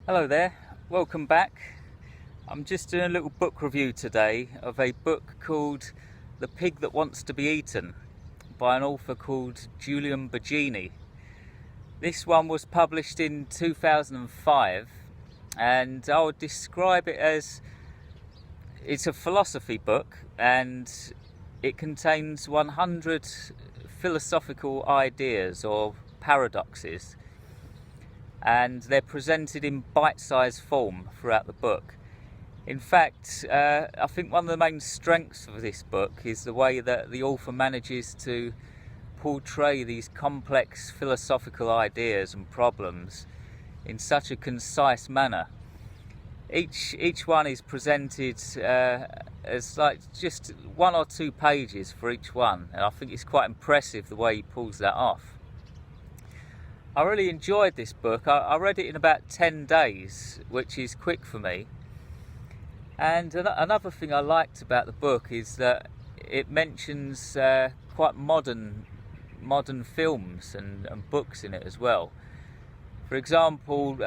Hello there, welcome back. I'm just doing a little book review today of a book called The Pig That Wants to Be Eaten by an author called Julian Baggini. This one was published in 2005 and I would describe it as it's a philosophy book and it contains 100 philosophical ideas or paradoxes, and they're presented in bite-sized form throughout the book. In fact, I think one of the main strengths of this book is the way that the author manages to portray these complex philosophical ideas and problems in such a concise manner. Each one is presented as like just 1 or 2 pages for each one, and I think it's quite impressive the way he pulls that off. I really enjoyed this book. I read it in about 10 days, which is quick for me. And another thing I liked about the book is that it mentions quite modern films and books in it as well. For example,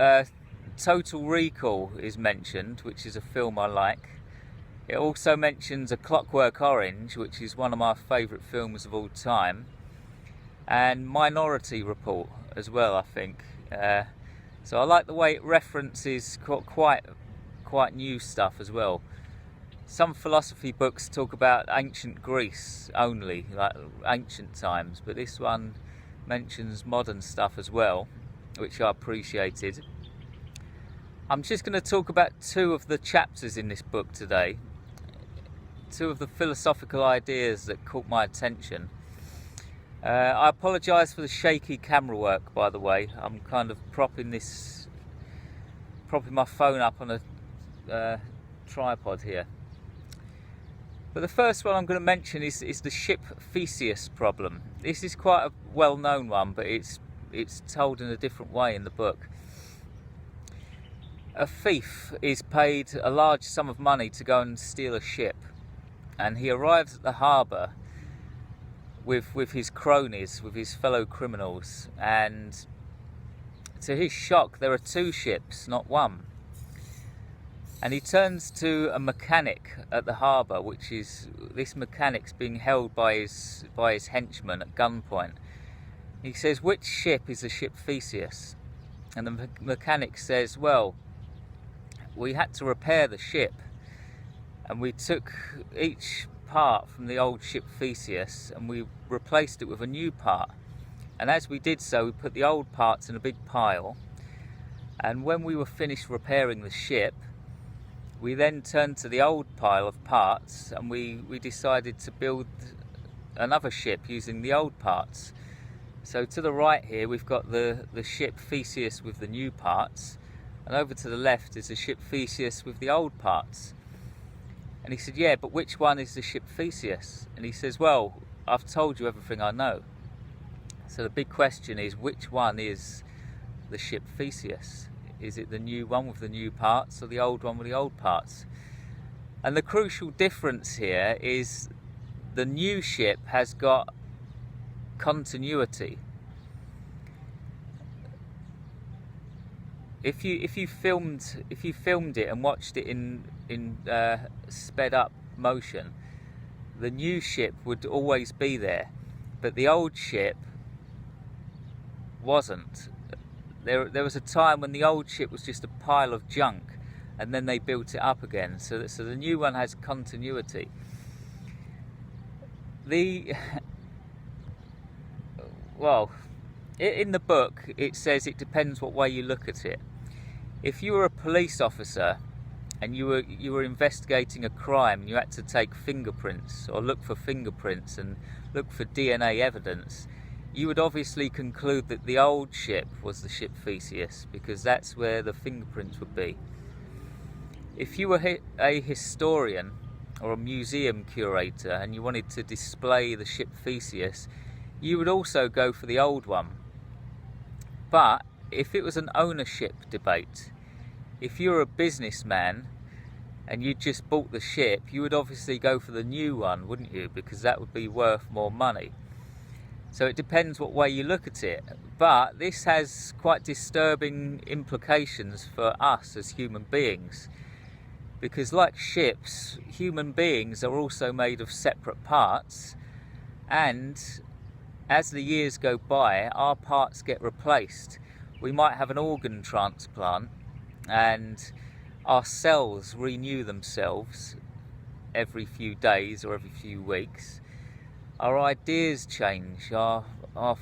Total Recall is mentioned, which is a film I like. It also mentions A Clockwork Orange, which is one of my favourite films of all time, and Minority Report as well, I think. So I like the way it references quite new stuff as well. Some philosophy books talk about ancient Greece only, like ancient times, but this one mentions modern stuff as well, which I appreciated. I'm just going to talk about 2 of the chapters in this book today, 2 of the philosophical ideas that caught my attention. I apologise for the shaky camera work, by the way. I'm kind of propping my phone up on a tripod here. But the first one I'm going to mention is the Ship Theseus problem. This is quite a well-known one, but it's told in a different way in the book. A thief is paid a large sum of money to go and steal a ship, and he arrives at the harbour with his cronies, with his fellow criminals, and to his shock there are 2 ships, not 1. And he turns to a mechanic at the harbour, this mechanic's being held by his henchmen at gunpoint. He says, "Which ship is the Ship Theseus?" And the mechanic says, "Well, we had to repair the ship, and we took each part from the old Ship Theseus and we replaced it with a new part, and as we did so we put the old parts in a big pile, and when we were finished repairing the ship we then turned to the old pile of parts and we decided to build another ship using the old parts." So to the right here we've got the Ship Theseus with the new parts, and over to the left is the Ship Theseus with the old parts. And he said, "Yeah, but which one is the Ship Theseus?" And he says, "Well, I've told you everything I know." So the big question is, which one is the Ship Theseus? Is it the new one with the new parts or the old one with the old parts? And the crucial difference here is the new ship has got continuity. If you filmed it and watched it in sped up motion, the new ship would always be there, but the old ship wasn't. There was a time when the old ship was just a pile of junk, and then they built it up again. So the new one has continuity. In the book it says it depends what way you look at it. If you were a police officer and you were investigating a crime and you had to take fingerprints or look for fingerprints and look for DNA evidence, you would obviously conclude that the old ship was the Ship Theseus, because that's where the fingerprints would be. If you were a historian or a museum curator and you wanted to display the Ship Theseus, you would also go for the old one. But if it was an ownership debate, if you were a businessman and you just bought the ship, you would obviously go for the new one, wouldn't you? Because that would be worth more money. So it depends what way you look at it. But this has quite disturbing implications for us as human beings, because like ships, human beings are also made of separate parts, and as the years go by, our parts get replaced. We might have an organ transplant and our cells renew themselves every few days or every few weeks. Our ideas change, our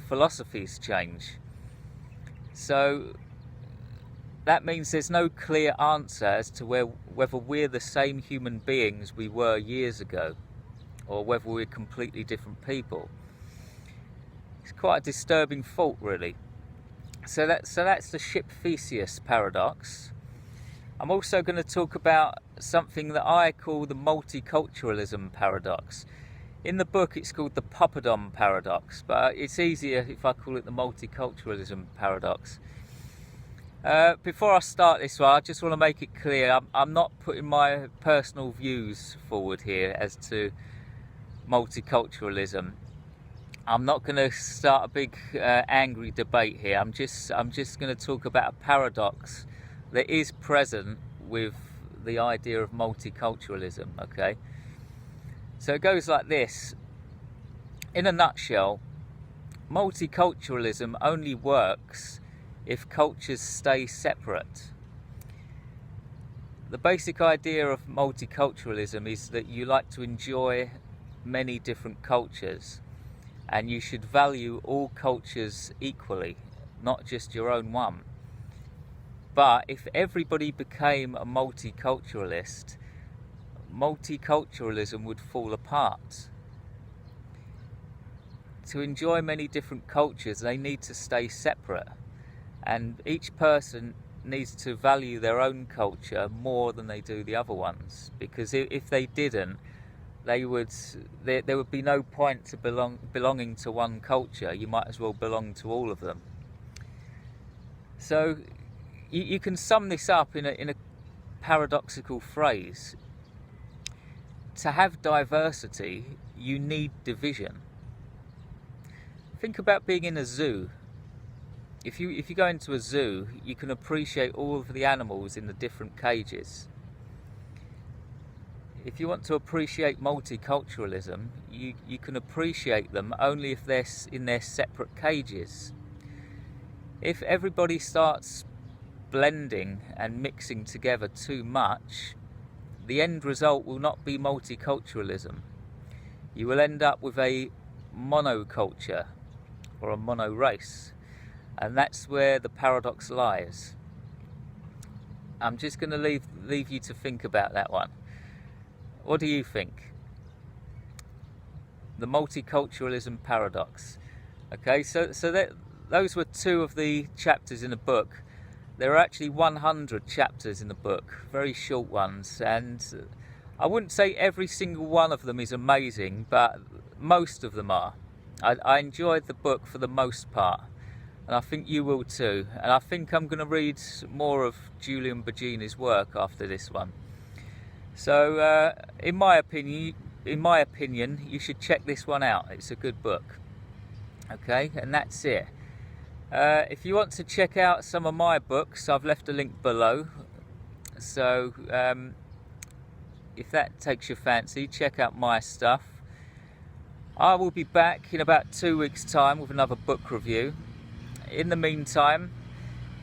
philosophies change. So that means there's no clear answer as to whether we're the same human beings we were years ago, or whether we're completely different people. It's quite a disturbing thought, really. So that's the Ship Theseus paradox. I'm also going to talk about something that I call the multiculturalism paradox. In the book it's called the Poppadom paradox, but it's easier if I call it the multiculturalism paradox. Before I start this one, I just want to make it clear I'm not putting my personal views forward here as to multiculturalism. I'm not going to start a big angry debate here. I'm just going to talk about a paradox that is present with the idea of multiculturalism, okay? So it goes like this. In a nutshell, multiculturalism only works if cultures stay separate. The basic idea of multiculturalism is that you like to enjoy many different cultures, and you should value all cultures equally, not just your own one. But if everybody became a multiculturalist, multiculturalism would fall apart. To enjoy many different cultures, they need to stay separate, and each person needs to value their own culture more than they do the other ones, because if they didn't, there would be no point to belonging to one culture. You might as well belong to all of them. So you can sum this up in a paradoxical phrase. To have diversity, you need division. Think about being in a zoo. If you go into a zoo, you can appreciate all of the animals in the different cages. If you want to appreciate multiculturalism, you can appreciate them only if they're in their separate cages. If everybody starts blending and mixing together too much, the end result will not be multiculturalism. You will end up with a monoculture or a mono race, and that's where the paradox lies. I'm just going to leave you to think about that one. What do you think? The multiculturalism paradox. Okay, so those were two of the chapters in the book. There are actually 100 chapters in the book, very short ones, and I wouldn't say every single one of them is amazing, but most of them are. I enjoyed the book for the most part, and I think you will too. And I think I'm going to read more of Julian Baggini's work after this one. So, in my opinion, you should check this one out. It's a good book. Okay, and that's it. If you want to check out some of my books, I've left a link below. So, if that takes your fancy, check out my stuff. I will be back in about 2 weeks' time with another book review. In the meantime,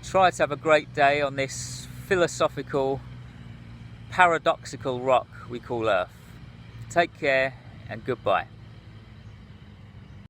try to have a great day on this philosophical, paradoxical rock we call Earth. Take care and goodbye.